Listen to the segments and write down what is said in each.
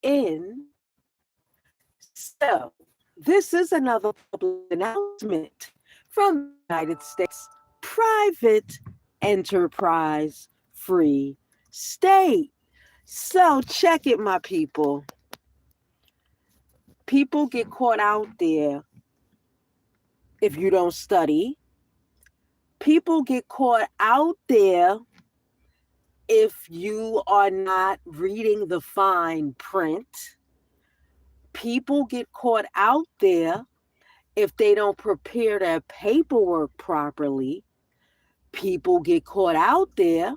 in. So, this is another public announcement from the United States private enterprise free state. So, check it, my people. People get caught out there if you don't study. People get caught out there if you are not reading the fine print. People get caught out there if they don't prepare their paperwork properly. People get caught out there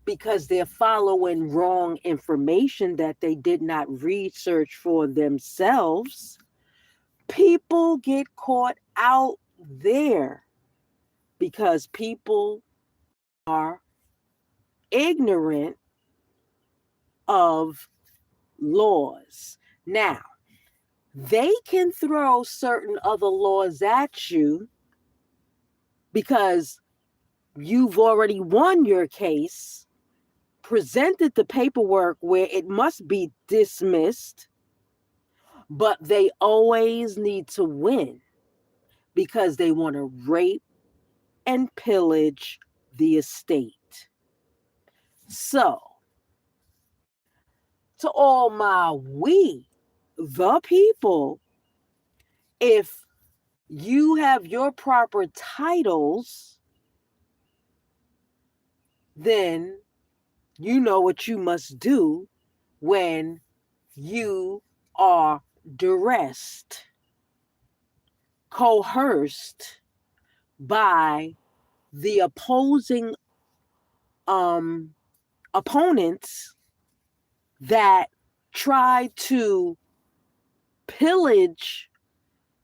because they're following wrong information that they did not research for themselves. People get caught out there because people are ignorant of laws. Now, they can throw certain other laws at you because you've already won your case, presented the paperwork where it must be dismissed, but they always need to win because they want to rape and pillage the estate. So, to all my the people, if you have your proper titles, then you know what you must do when you are duressed, coerced by the opposing opponents that try to pillage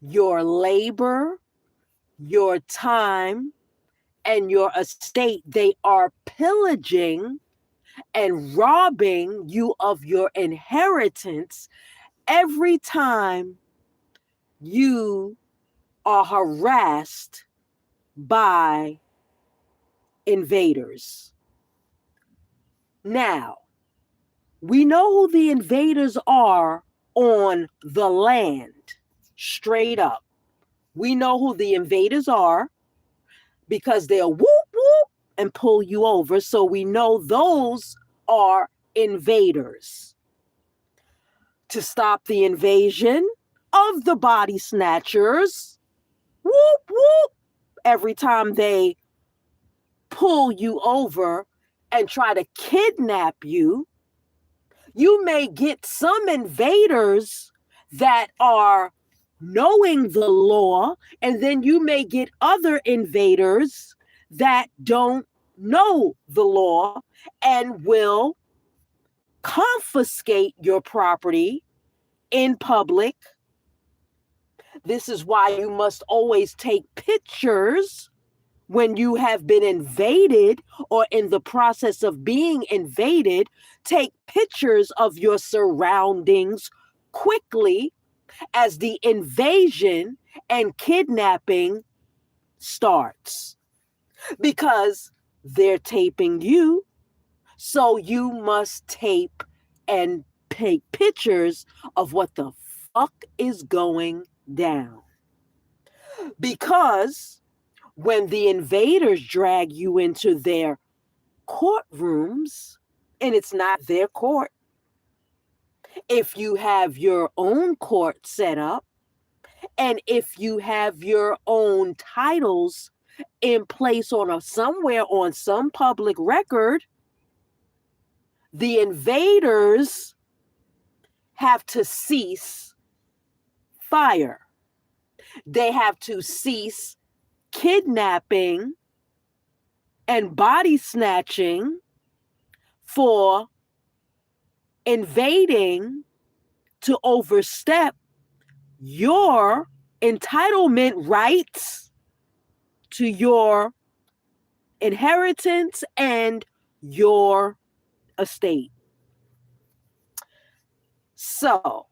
your labor, your time, and your estate. They are pillaging and robbing you of your inheritance every time you are harassed by invaders. Now, we know who the invaders are on the land, straight up. We know who the invaders are because they'll whoop, whoop, and pull you over. So we know those are invaders. To stop the invasion of the body snatchers, whoop, whoop, every time they pull you over and try to kidnap you, you may get some invaders that are knowing the law, and then you may get other invaders that don't know the law and will confiscate your property in public. This is why you must always take pictures when you have been invaded or in the process of being invaded. Take pictures of your surroundings quickly as the invasion and kidnapping starts, because they're taping you. So you must tape and take pictures of what the fuck is going down. Because when the invaders drag you into their courtrooms, and it's not their court, if you have your own court set up, and if you have your own titles in place somewhere on some public record, the invaders have to cease fire. They have to cease kidnapping and body snatching for invading to overstep your entitlement rights to your inheritance and your estate. So,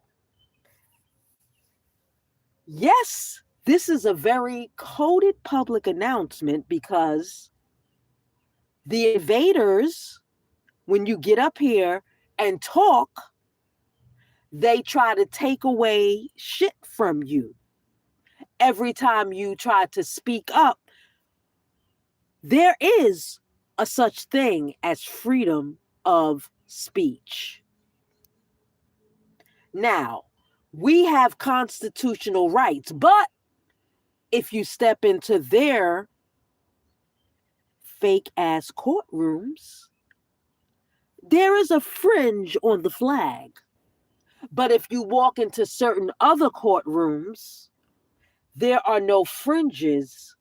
yes, this is a very coded public announcement because the invaders, when you get up here and talk, they try to take away shit from you. Every time you try to speak up, there is a such thing as freedom of speech. Now, we have constitutional rights, but if you step into their fake ass courtrooms, there is a fringe on the flag. But if you walk into certain other courtrooms, there are no fringes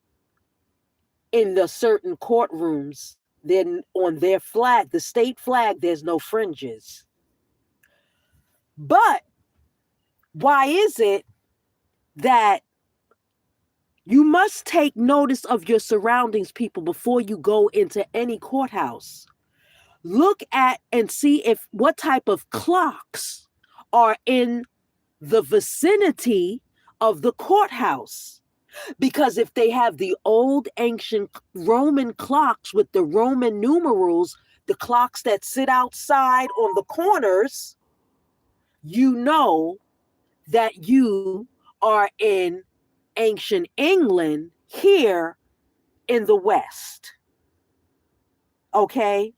in the certain courtrooms. Then on their flag, the state flag, there's no fringes. But why is it that you must take notice of your surroundings, people, before you go into any courthouse? Look at and see if what type of clocks are in the vicinity of the courthouse. Because if they have the old ancient Roman clocks with the Roman numerals, the clocks that sit outside on the corners, you know that you are in ancient England here in the West. Okay?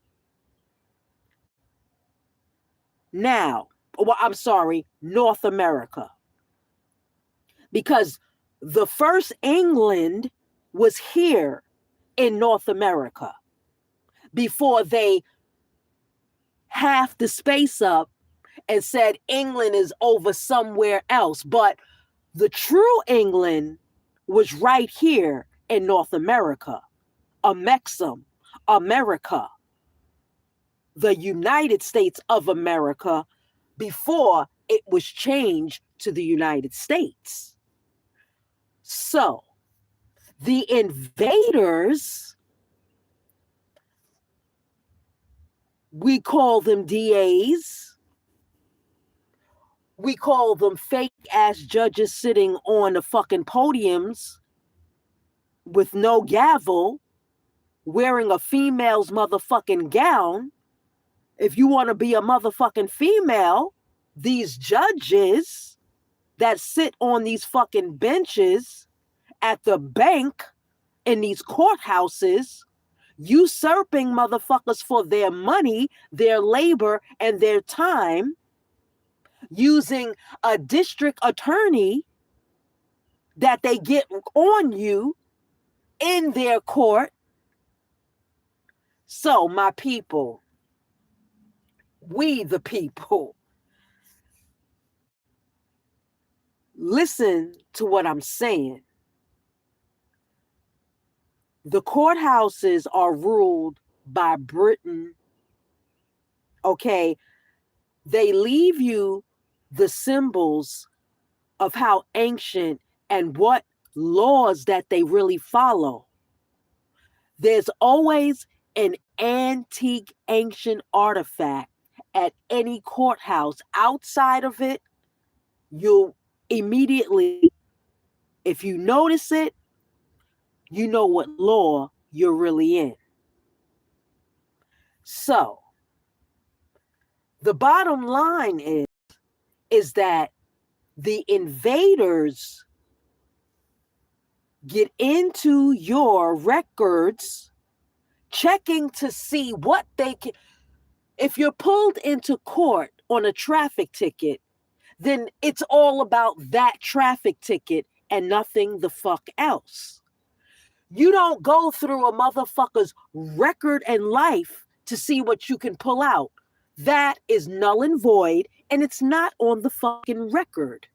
Now, well, I'm sorry, North America. Because the first England was here in North America before they halved the space up and said England is over somewhere else. But the true England was right here in North America, Amexum, America, the United States of America, before it was changed to the United States. So, the invaders, we call them DAs, we call them fake ass judges sitting on the fucking podiums with no gavel, wearing a female's motherfucking gown. If you want to be a motherfucking female, these judges that sit on these fucking benches at the bank in these courthouses, usurping motherfuckers for their money, their labor, and their time, using a district attorney that they get on you in their court. So, my people, we the people, listen to what I'm saying. The courthouses are ruled by Britain. Okay, they leave you the symbols of how ancient and what laws that they really follow. There's always an antique ancient artifact at any courthouse. Outside of it, you'll immediately, if you notice it, you know what law you're really in. So, the bottom line is that the invaders get into your records, checking to see what they can. If you're pulled into court on a traffic ticket, then it's all about that traffic ticket and nothing the fuck else. You don't go through a motherfucker's record and life to see what you can pull out. That is null and void, and it's not on the fucking record.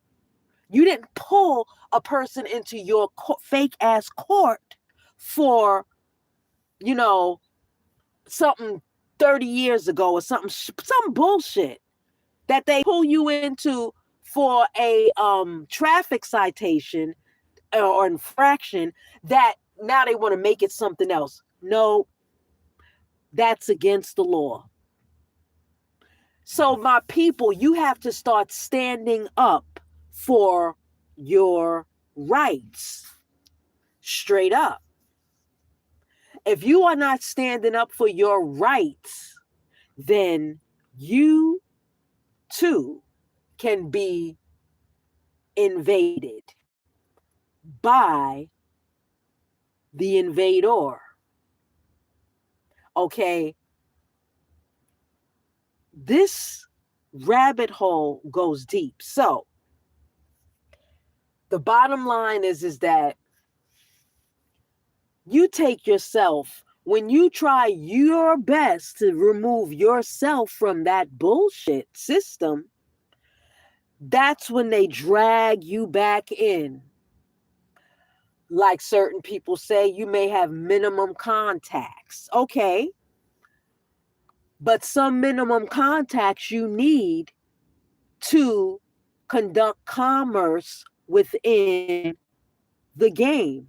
You didn't pull a person into your fake ass court for, something 30 years ago or something, some bullshit that they pull you into for a traffic citation or infraction that now they want to make it something else. No, that's against the law. So, my people, you have to start standing up for your rights. Straight up. If you are not standing up for your rights, then you too can be invaded by the invader. Okay, this rabbit hole goes deep. So the bottom line is that you take yourself, when you try your best to remove yourself from that bullshit system, that's when they drag you back in. Like certain people say, you may have minimum contacts. Okay. But some minimum contacts you need to conduct commerce within the game.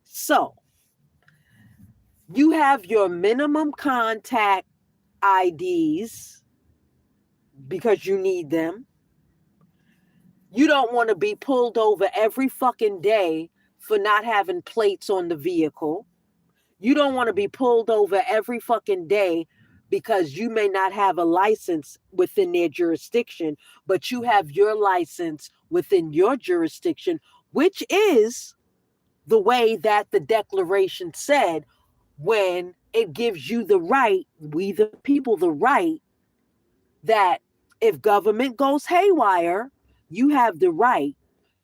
So you have your minimum contact IDs because you need them. You don't want to be pulled over every fucking day for not having plates on the vehicle. You don't want to be pulled over every fucking day because you may not have a license within their jurisdiction, but you have your license within your jurisdiction, which is the way that the Declaration said, when it gives you the right, we the people, the right, that if government goes haywire, you have the right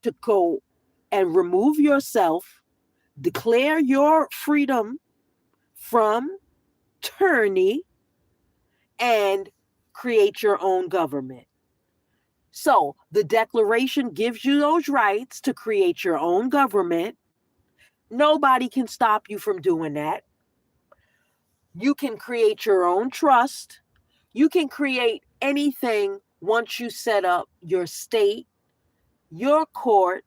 to go and remove yourself, declare your freedom from tyranny, and create your own government. So the Declaration gives you those rights to create your own government. Nobody can stop you from doing that. You can create your own trust. You can create anything once you set up your state, your court,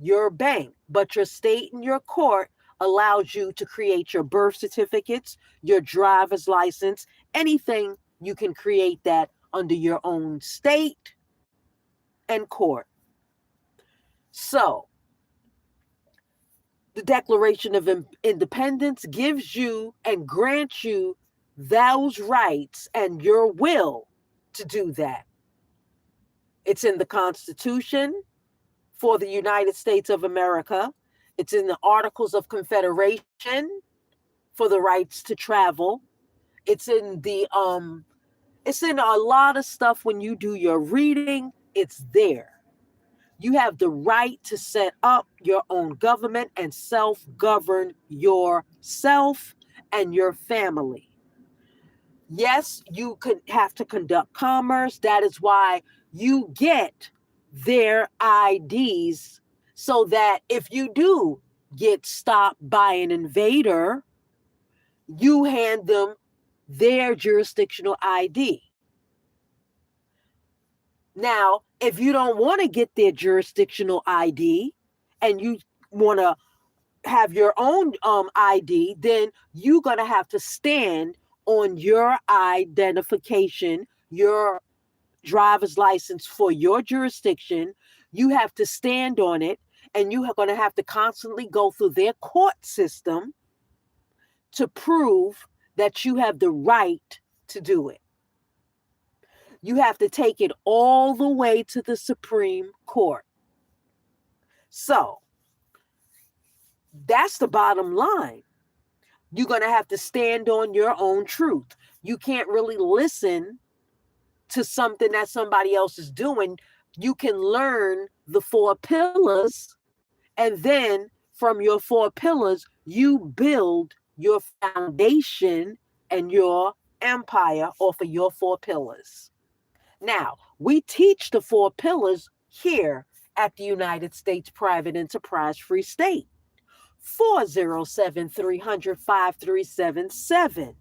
your bank. But your state and your court allows you to create your birth certificates, your driver's license, anything. You can create that under your own state and court. So the Declaration of Independence gives you and grants you those rights and your will to do that. It's in the Constitution for the United States of America. It's in the Articles of Confederation for the rights to travel. It's in a lot of stuff. When you do your reading, it's there. You have the right to set up your own government and self-govern yourself and your family. Yes, you could have to conduct commerce. That is why you get their IDs, so that if you do get stopped by an invader, you hand them their jurisdictional ID. Now, if you don't want to get their jurisdictional ID and you want to have your own ID, then you're going to have to stand on your identification, your driver's license for your jurisdiction. You have to stand on it, and you are going to have to constantly go through their court system to prove that you have the right to do it. You have to take it all the way to the Supreme Court. So that's the bottom line. You're going to have to stand on your own truth. You can't really listen to something that somebody else is doing. You can learn the 4 pillars, and then from your 4 pillars, you build your foundation and your empire off of your 4 pillars. Now, we teach the 4 pillars here at the United States Private Enterprise Free State. 407-300-5377,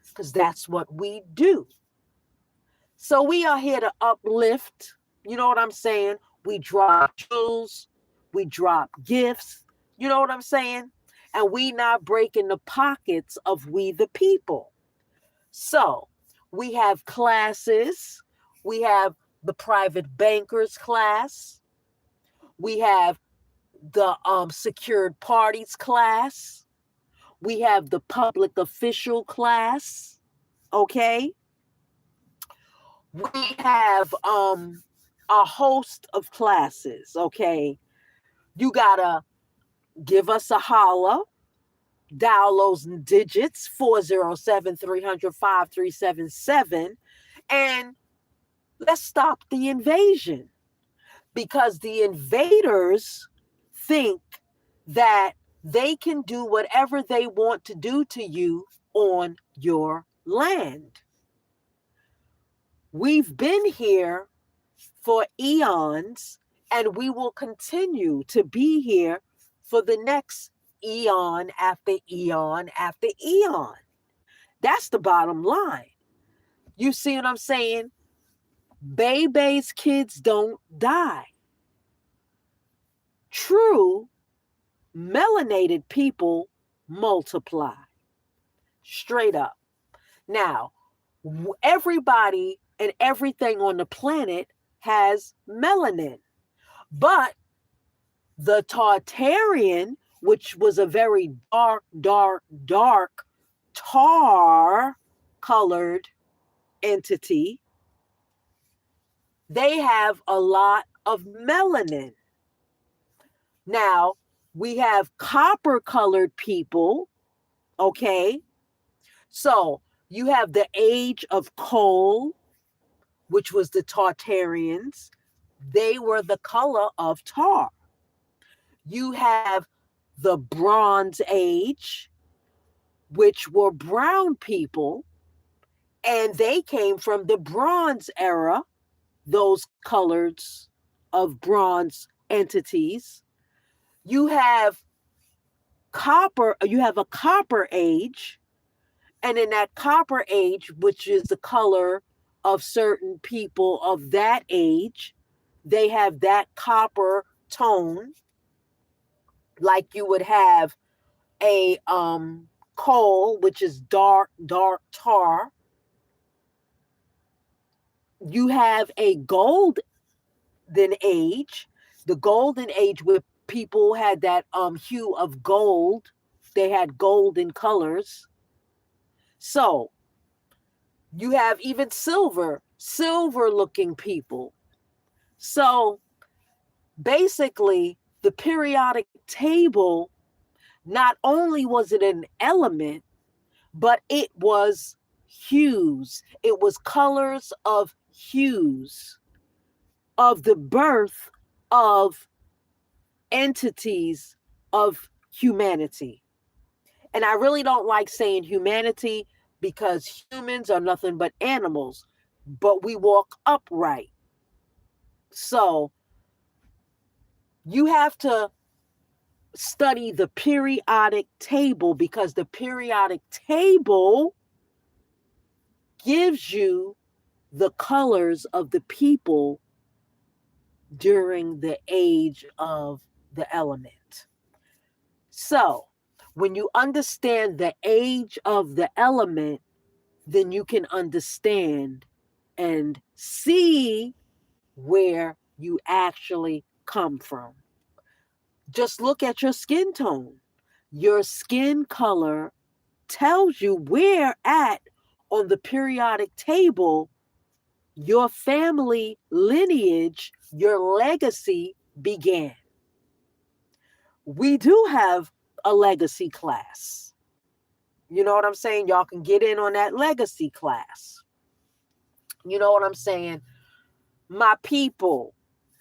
because that's what we do. So we are here to uplift, you know what I'm saying? We drop jewels, we drop gifts, you know what I'm saying? And we not breaking the pockets of we the people. So we have classes. We have the private bankers class. We have the secured parties class. We have the public official class. Okay. We have a host of classes, okay? You gotta give us a holler, dial those digits 407-300-5377, and let's stop the invasion, because the invaders think that they can do whatever they want to do to you on your land. We've been here for eons, and we will continue to be here for the next eon after eon after eon. That's the bottom line. You see what I'm saying? Baby's kids don't die. True melanated people multiply. Straight up. Now, everybody and everything on the planet has melanin, but the Tartarian, which was a very dark tar colored entity, they have a lot of melanin. Now, we have copper colored people, okay? So you have the age of coal, which was the Tartarians. They were the color of tar. You have the Bronze Age, which were brown people, and they came from the Bronze era, those colors of bronze entities. You have a copper age, and in that copper age, which is the color of certain people of that age, they have that copper tone, like you would have a coal, which is dark tar. You have a golden age, the golden age where people had that hue of gold. They had golden colors. So you have even silver looking people. So basically, the periodic table, not only was it an element, but it was hues. It was colors of hues of the birth of entities of humanity. And I really don't like saying humanity, because humans are nothing but animals, but we walk upright. So you have to study the periodic table, because the periodic table gives you the colors of the people during the age of the element. So when you understand the age of the element, then you can understand and see where you actually come from. Just look at your skin tone. Your skin color tells you where at on the periodic table your family lineage, your legacy began. We do have a legacy class. You know what I'm saying? Y'all can get in on that legacy class. You know what I'm saying? My people,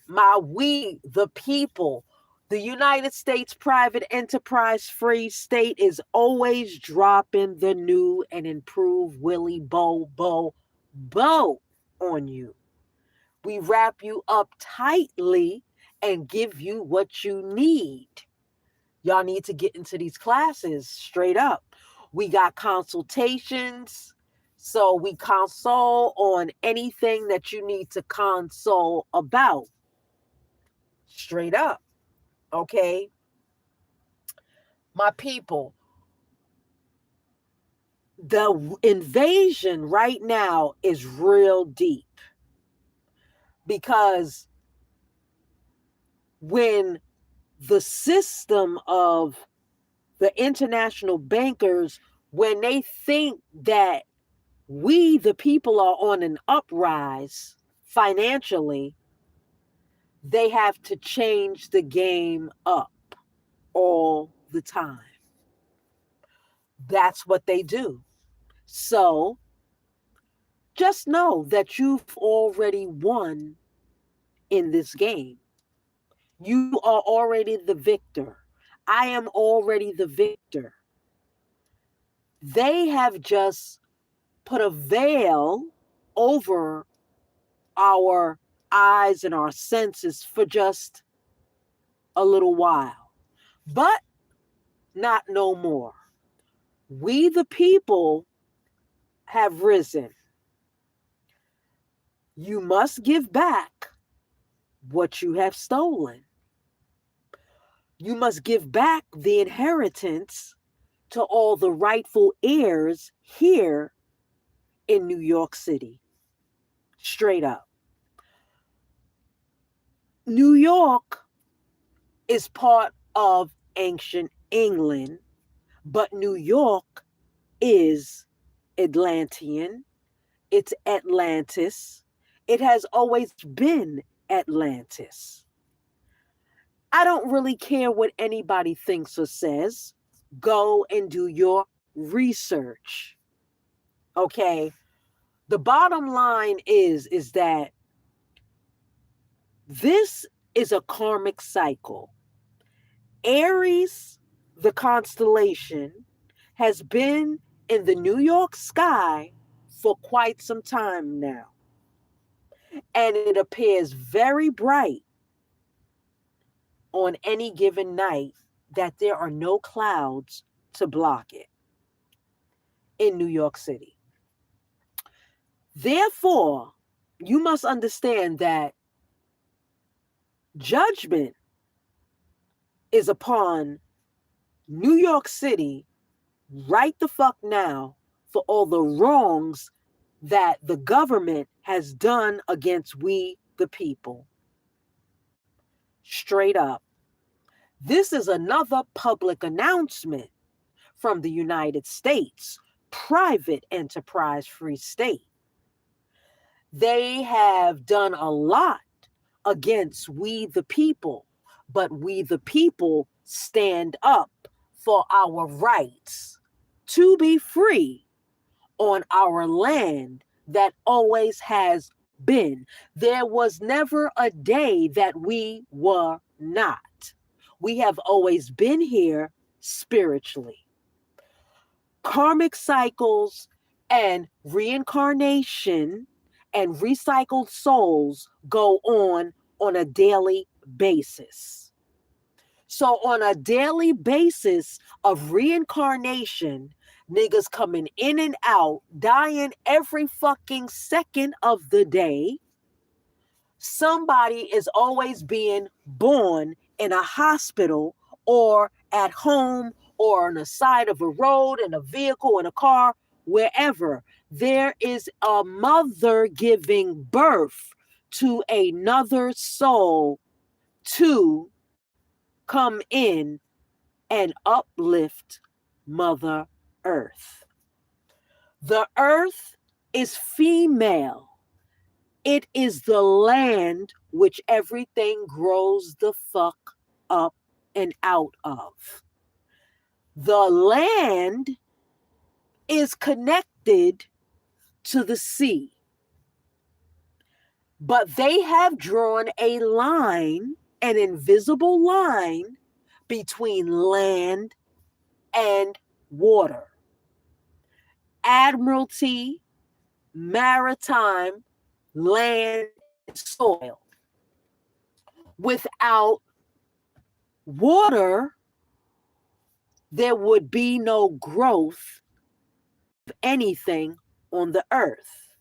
the people, the United States private enterprise free state is always dropping the new and improved Willy Bo on you. We wrap you up tightly and give you what you need. Y'all need to get into these classes straight up. We got consultations. So we console on anything that you need to console about. Straight up. Okay? My people, the invasion right now is real deep. Because when the system of the international bankers, when they think that we, the people, are on an uprise financially. They have to change the game up all the time. That's what they do. So just know that you've already won in this game. You are already the victor. I am already the victor. They have just put a veil over our eyes and our senses for just a little while, but not no more. We, the people, have risen. You must give back what you have stolen. You must give back the inheritance to all the rightful heirs here in New York City. Straight up. New York is part of ancient England, but New York is Atlantean. It's Atlantis. It has always been Atlantis. I don't really care what anybody thinks or says. Go and do your research. Okay? The bottom line is that this is a karmic cycle. Aries, the constellation, has been in the New York sky for quite some time now. And it appears very bright on any given night that there are no clouds to block it in New York City. Therefore, you must understand that judgment is upon New York City right the fuck now for all the wrongs that the government has done against we, the people. Straight up. This is another public announcement from the United States, private enterprise free state. They have done a lot against we, the people, but we, the people, stand up for our rights to be free on our land that always has been. There was never a day that we were not. We have always been here spiritually. Karmic cycles and reincarnation and recycled souls go on a daily basis. So on a daily basis of reincarnation, niggas coming in and out, dying every fucking second of the day. Somebody is always being born in a hospital or at home or on the side of a road, in a vehicle, in a car, wherever. There is a mother giving birth to another soul to come in and uplift Mother Earth. The earth is female. It is the land which everything grows the fuck up and out of. The land is connected to the sea. But they have drawn a line, an invisible line, between land and water. Admiralty, maritime, land, and soil. Without water, there would be no growth of anything on the earth.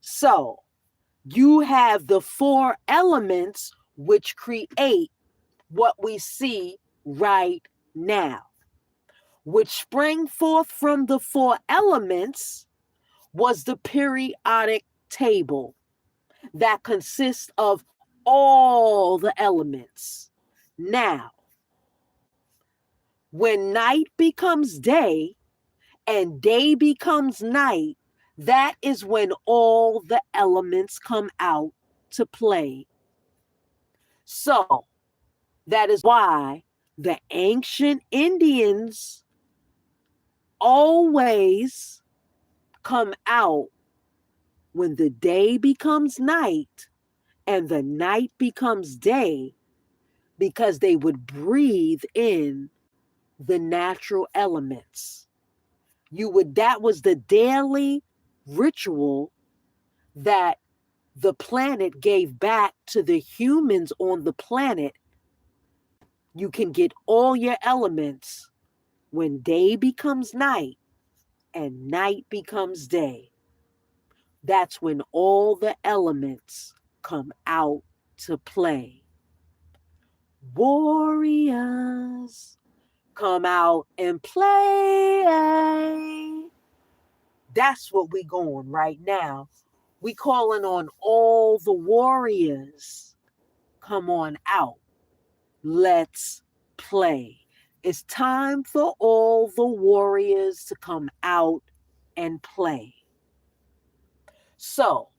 So, you have the four elements which create what we see right now. Which sprang forth from the four elements was the periodic table that consists of all the elements. Now, when night becomes day and day becomes night, that is when all the elements come out to play. So that is why the ancient Indians always come out when the day becomes night and the night becomes day, because they would breathe in the natural elements. That was the daily ritual that the planet gave back to the humans on the planet. You can get all your elements when day becomes night and night becomes day. That's when all the elements come out to play. Warriors, come out and play. That's what we going right now. We calling on all the warriors. Come on out. Let's play. It's time for all the warriors to come out and play. So,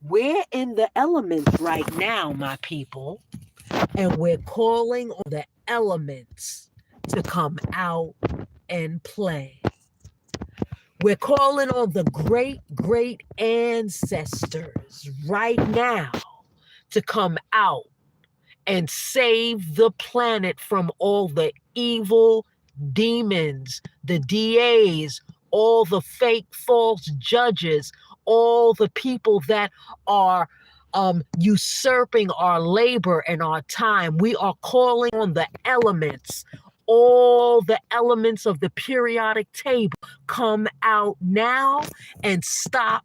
we're in the elements right now, my people, and we're calling on the elements to come out and play. We're calling on the great ancestors right now to come out and save the planet from all the evil demons, the DAs, all the fake false judges, all the people that are usurping our labor and our time. We are calling on the elements. All the elements of the periodic table come out now and stop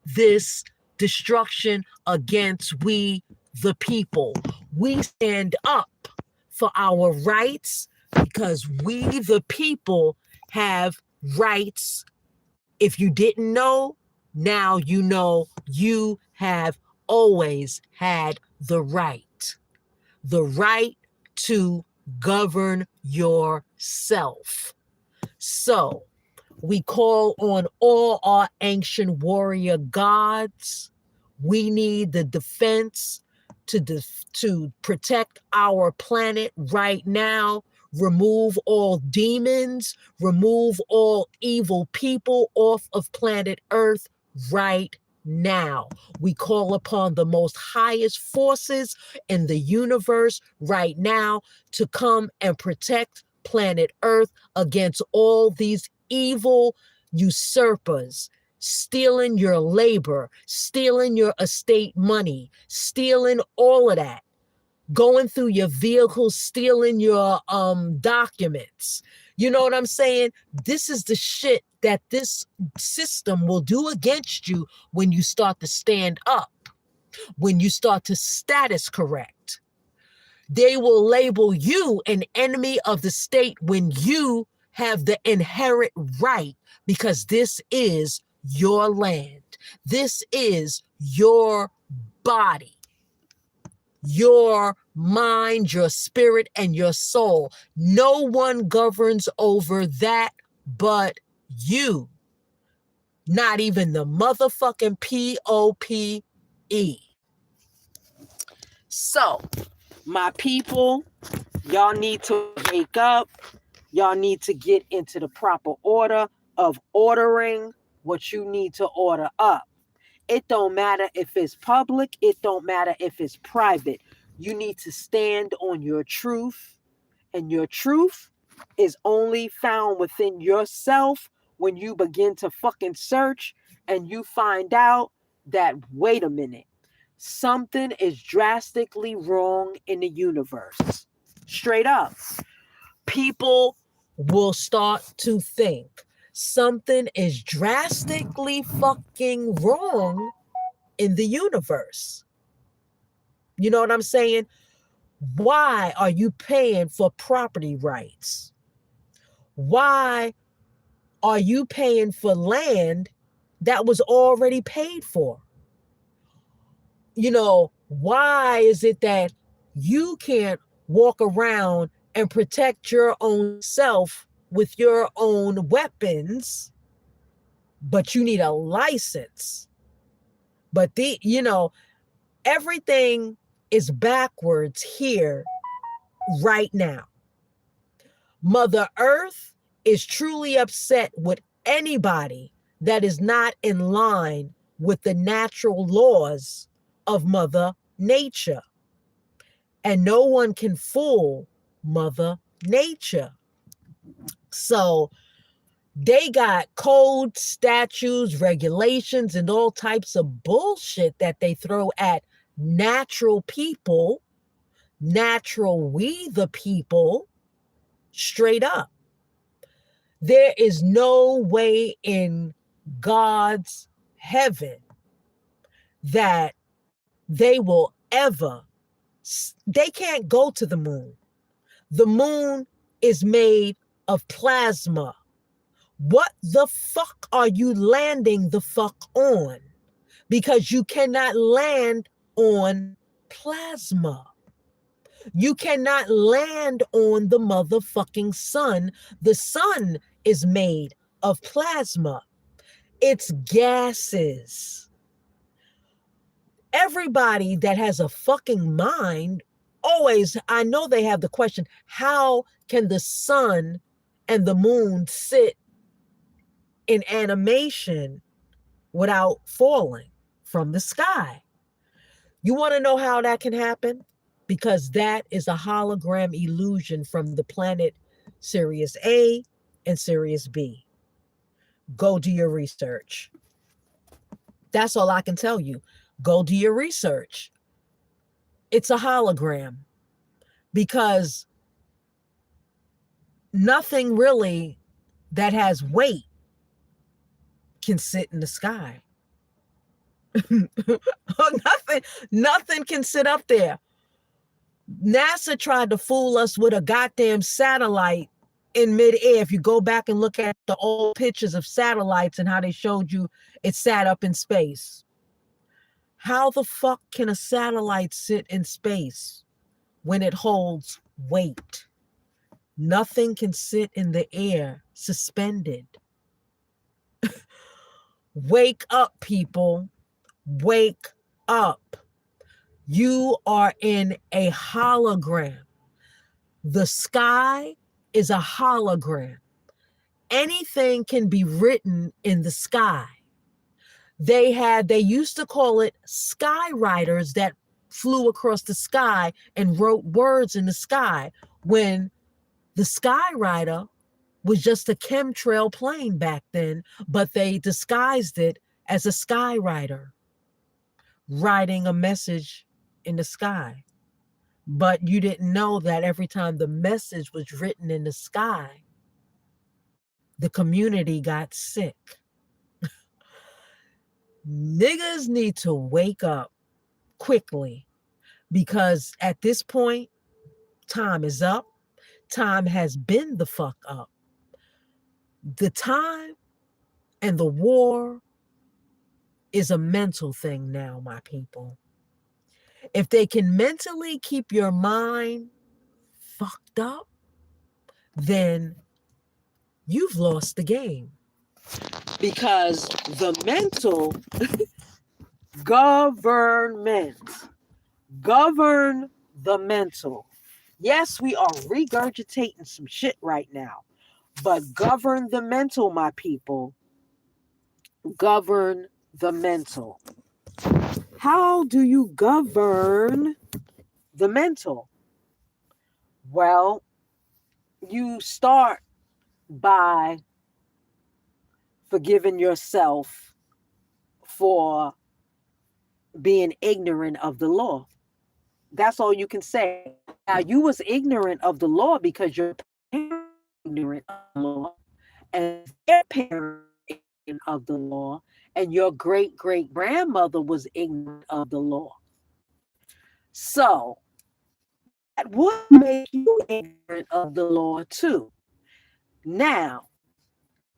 this destruction against we, the people. We stand up for our rights because we, the people, have rights. If you didn't know, now you know. You have always had the right to govern yourself. So we call on all our ancient warrior gods. We need the defense to protect our planet right now. Remove all demons, remove all evil people off of planet Earth right now. We call upon the most highest forces in the universe right now to come and protect planet Earth against all these evil usurpers, stealing your labor, stealing your estate money, stealing all of that, going through your vehicle, stealing your documents. You know what I'm saying? This is the shit that this system will do against you when you start to stand up, when you start to status correct. They will label you an enemy of the state when you have the inherent right, because this is your land. This is your body, your mind, your spirit, and your soul. No one governs over that but you. Not even the motherfucking POPE. So, my people, y'all need to wake up. Y'all need to get into the proper order of ordering what you need to order up. It don't matter if it's public. It don't matter if it's private. You need to stand on your truth. And your truth is only found within yourself when you begin to fucking search and you find out that, wait a minute, something is drastically wrong in the universe. Straight up. People will start to think something is drastically fucking wrong in the universe. You know what I'm saying? Why are you paying for property rights? Why are you paying for land that was already paid for? You know, why is it that you can't walk around and protect your own self with your own weapons, but you need a license. But everything is backwards here right now. Mother Earth is truly upset with anybody that is not in line with the natural laws of Mother Nature. And no one can fool Mother Nature. So they got codes, statutes, regulations, and all types of bullshit that they throw at natural people, natural we the people, straight up. There is no way in God's heaven that they will ever, they can't go to the moon. The moon is made of plasma. What the fuck are you landing the fuck on? Because you cannot land on plasma. You cannot land on the motherfucking sun. The sun is made of plasma. It's gases. Everybody that has a fucking mind always, I know they have the question, how can the sun and the moon sit in animation without falling from the sky? You want to know how that can happen? Because that is a hologram illusion from the planet Sirius A and Sirius B. Go do your research. That's all I can tell you. Go do your research. It's a hologram because nothing really that has weight can sit in the sky. Nothing can sit up there. NASA tried to fool us with a goddamn satellite in midair. If you go back and look at the old pictures of satellites and how they showed you it sat up in space. How the fuck can a satellite sit in space when it holds weight? Nothing can sit in the air suspended. Wake up, people. Wake up. You are in a hologram. The sky is a hologram. Anything can be written in the sky. They used to call it skywriters that flew across the sky and wrote words in the sky, when the skywriter was just a chemtrail plane back then, but they disguised it as a skywriter, writing a message in the sky. But you didn't know that every time the message was written in the sky, the community got sick. Niggas need to wake up quickly, because at this point, time is up. Time has been the fuck up. The time and the war is a mental thing now, my people. If they can mentally keep your mind fucked up, then you've lost the game. Because the mental government govern the mental. Yes, we are regurgitating some shit right now, but govern the mental, my people. Govern the mental. How do you govern the mental? Well, you start by forgiving yourself for being ignorant of the law. That's all you can say. Now, you was ignorant of the law because your parents were ignorant of the law, and their parents were ignorant of the law, and your great-great-grandmother was ignorant of the law. So that would make you ignorant of the law too. Now,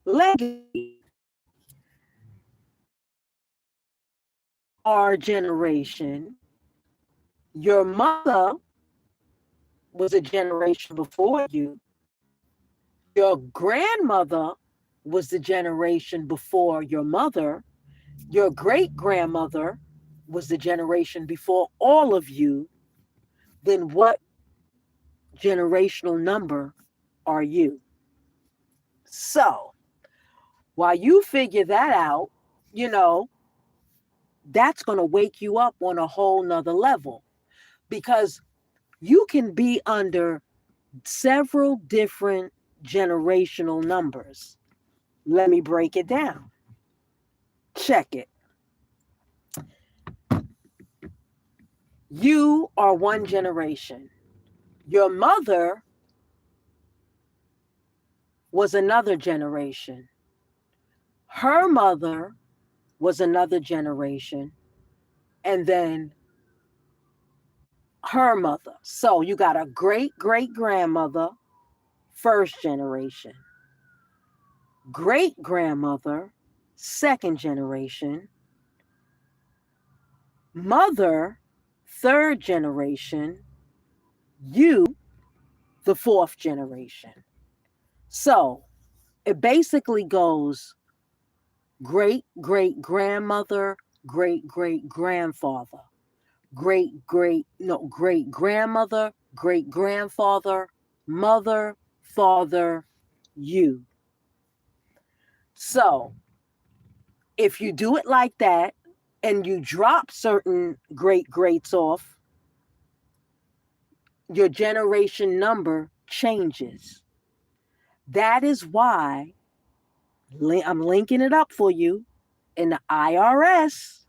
legacy. Our generation, your mother was a generation before you. Your grandmother was the generation before your mother. Your great grandmother was the generation before all of you. Then what generational number are you? So while you figure that out, you know, that's going to wake you up on a whole nother level, because you can be under several different generational numbers. Let me break it down. Check it. You are one generation. Your mother was another generation. Her mother was another generation. And then her mother. So you got a great great grandmother, first generation. Great grandmother, second generation. Mother, third generation. You, the fourth generation. So it basically goes great great grandmother, great great grandfather, great grandmother, great grandfather, mother, father, you. So if you do it like that and you drop certain great greats off, your generation number changes. That is why I'm linking it up for you. In the IRS,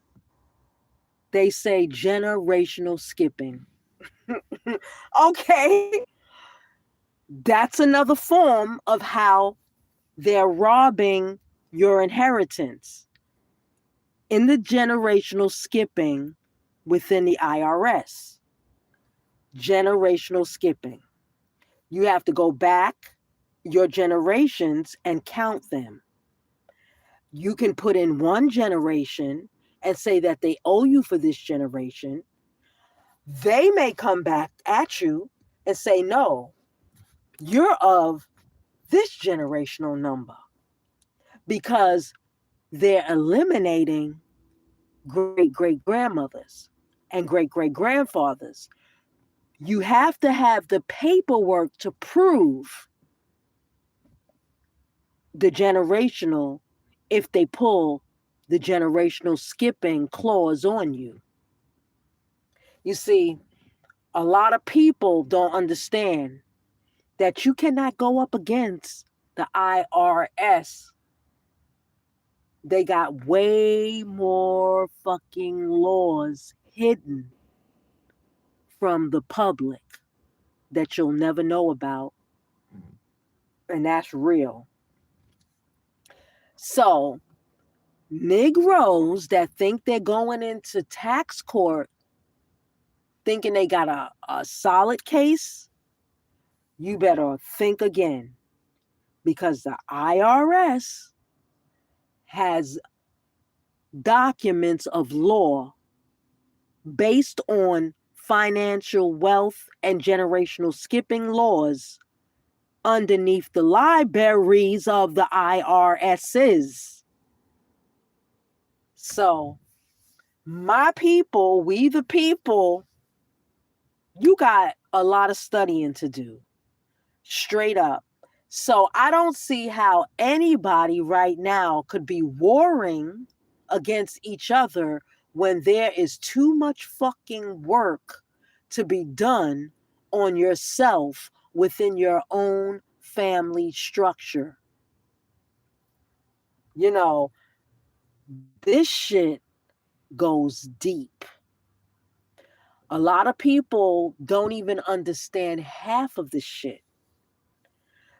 they say generational skipping. Okay, that's another form of how they're robbing your inheritance in the generational skipping within the IRS. Generational skipping. You have to go back your generations and count them. You can put in one generation and say that they owe you for this generation. They may come back at you and say, no, you're of this generational number, because they're eliminating great great grandmothers and great great grandfathers. You have to have the paperwork to prove the generational if they pull the generational skipping clause on you. You see, a lot of people don't understand that you cannot go up against the IRS. They got way more fucking laws hidden from the public that you'll never know about. And that's real. So, Negroes that think they're going into tax court thinking they got a solid case, you better think again, because the IRS has documents of law based on financial wealth and generational skipping laws underneath the libraries of the IRSs. So, my people, we the people, you got a lot of studying to do. Straight up. So I don't see how anybody right now could be warring against each other when there is too much fucking work to be done on yourself within your own family structure. You know, this shit goes deep. A lot of people don't even understand half of this shit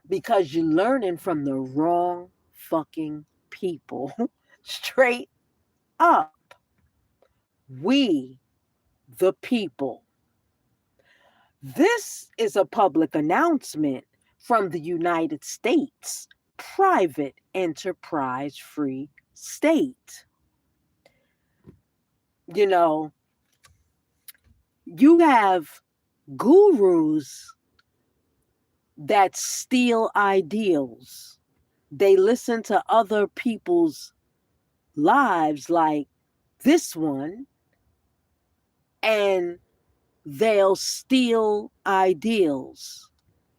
because you're learning from the wrong fucking people. Straight up. We, the people. This is a public announcement from the United States private enterprise free state. You know, you have gurus that steal ideals. They listen to other people's lives like this one, and they'll steal ideals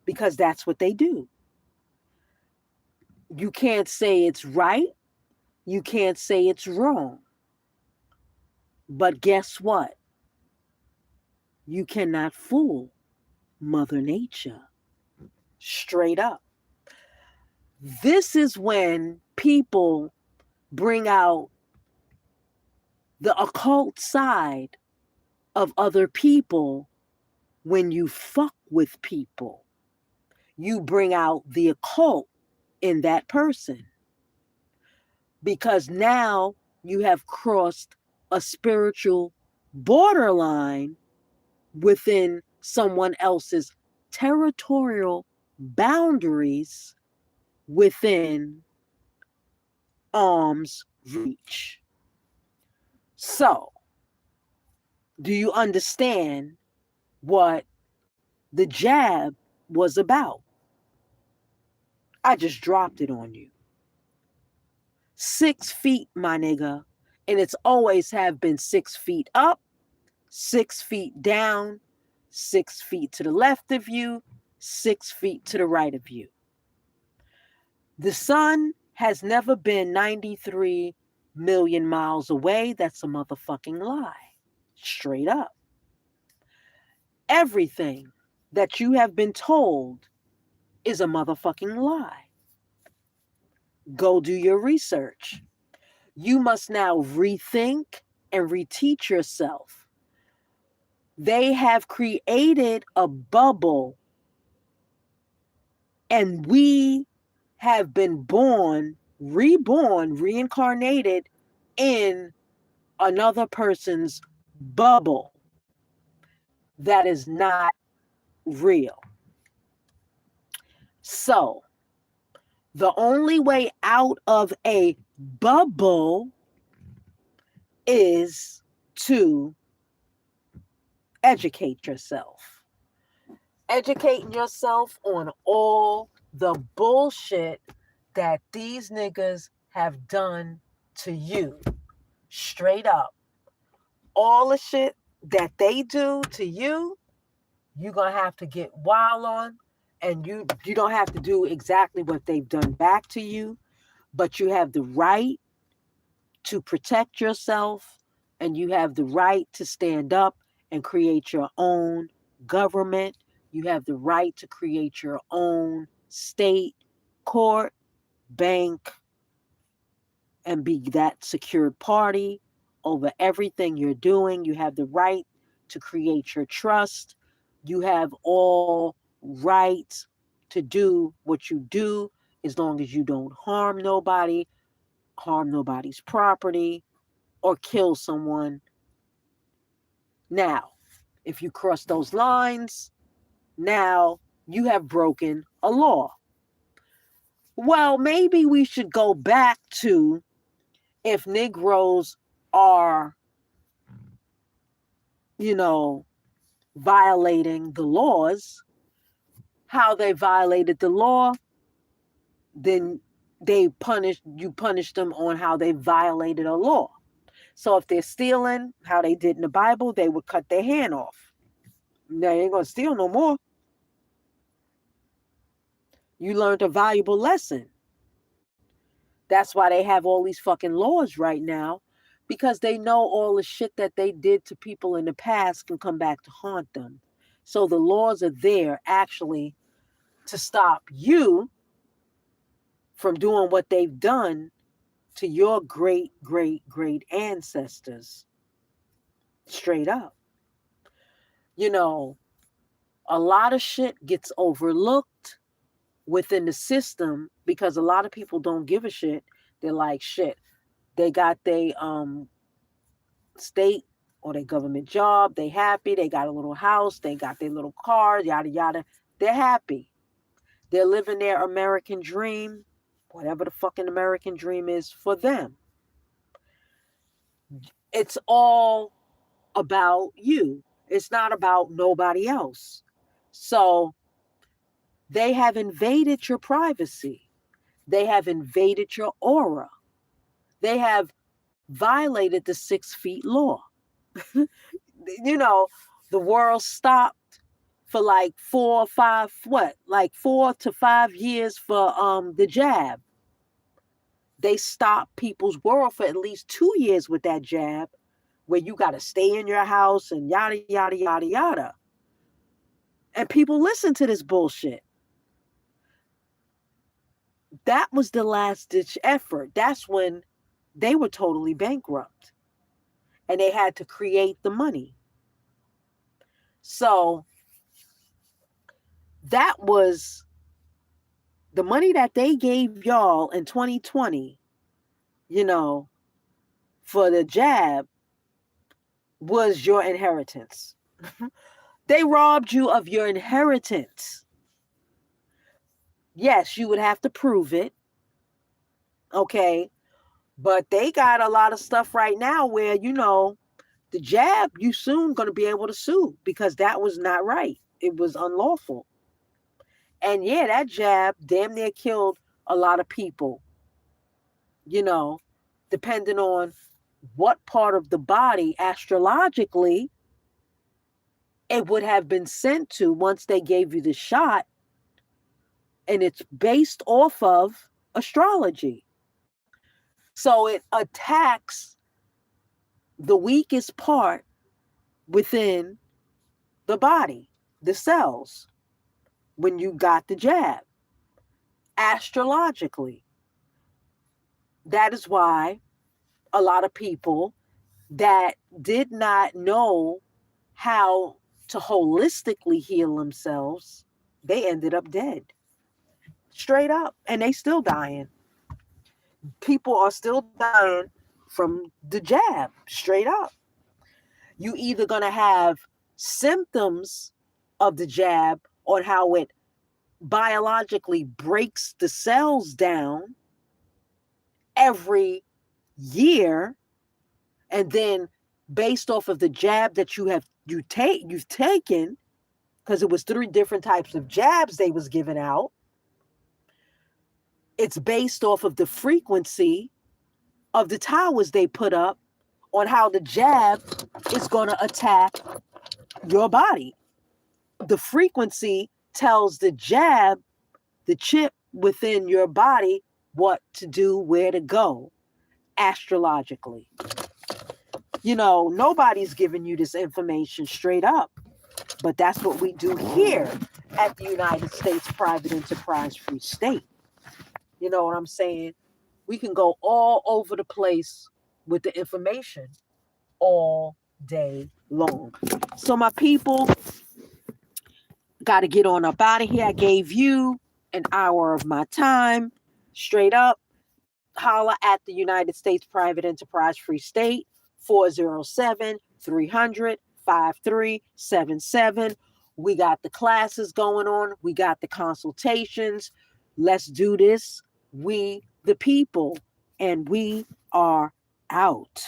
because that's what they do. You can't say it's right. You can't say it's wrong. But guess what? You cannot fool Mother Nature. Straight up. This is when people bring out the occult side of other people when you fuck with people. You bring out the occult in that person because now you have crossed a spiritual borderline within someone else's territorial boundaries within arm's reach. So, do you understand what the jab was about? I just dropped it on you. 6 feet, my nigga. And it's always have been 6 feet up, 6 feet down, 6 feet to the left of you, 6 feet to the right of you. The sun has never been 93 million miles away. That's a motherfucking lie. Straight up. Everything that you have been told is a motherfucking lie. Go do your research. You must now rethink and reteach yourself. They have created a bubble, and we have been born, reborn, reincarnated in another person's bubble that is not real. So, the only way out of a bubble is to educate yourself. Educating yourself on all the bullshit that these niggas have done to you. Straight up. All the shit that they do to you, you're going to have to get wild on. And you don't have to do exactly what they've done back to you, but you have the right to protect yourself, and you have the right to stand up and create your own government. You have the right to create your own state, court, bank, and be that secured party over everything you're doing. You have the right to create your trust. You have all rights to do what you do as long as you don't harm nobody, harm nobody's property, or kill someone. Now, if you cross those lines, now you have broken a law. Well, maybe we should go back to if Negroes are, violating the laws, how they violated the law, then you punish them on how they violated a law. So if they're stealing, how they did in the Bible, they would cut their hand off. They ain't gonna steal no more. You learned a valuable lesson. That's why they have all these fucking laws right now, because they know all the shit that they did to people in the past can come back to haunt them. So the laws are there actually to stop you from doing what they've done to your great, great, great ancestors. Straight up. A lot of shit gets overlooked within the system because a lot of people don't give a shit. They're like, shit, they got their state or their government job, they happy, they got a little house, they got their little car, yada yada. They're happy. They're living their American dream, whatever the fucking American dream is for them. It's all about you. It's not about nobody else. So They have invaded your privacy. They have invaded your aura. They have violated the 6 feet law. You know, the world stopped for like 4 to 5 years for the jab. They stopped people's world for at least 2 years with that jab, where you got to stay in your house and yada yada yada yada. And people listen to this bullshit. That was the last ditch effort. That's when they were totally bankrupt and they had to create the money. So that was the money that they gave y'all in 2020, you know, for the jab was your inheritance. They robbed you of your inheritance. Yes, you would have to prove it. Okay. But they got a lot of stuff right now where, you know, the jab, you soon going to be able to sue because that was not right. It was unlawful. And yeah, that jab damn near killed a lot of people, you know, depending on what part of the body astrologically it would have been sent to once they gave you the shot. And it's based off of astrology. So it attacks the weakest part within the body, the cells, when you got the jab, astrologically. That is why a lot of people that did not know how to holistically heal themselves, they ended up dead. Straight up. And they still dying. People are still dying from the jab, straight up. You either gonna have symptoms of the jab on how it biologically breaks the cells down every year, and then based off of the jab that you've taken, because it was 3 different types of jabs they was giving out, it's based off of the frequency of the towers they put up on how the jab is going to attack your body. The frequency tells the jab, the chip within your body, what to do, where to go, astrologically. You know, nobody's giving you this information straight up, but that's what we do here at the United States Private Enterprise Free State. You know what I'm saying? We can go all over the place with the information all day long. So my people, got to get on up out of here. I gave you an hour of my time. Straight up, holla at the United States Private Enterprise Free State, 407-300-5377. We got the classes going on. We got the consultations. Let's do this. We, the people, and we are out.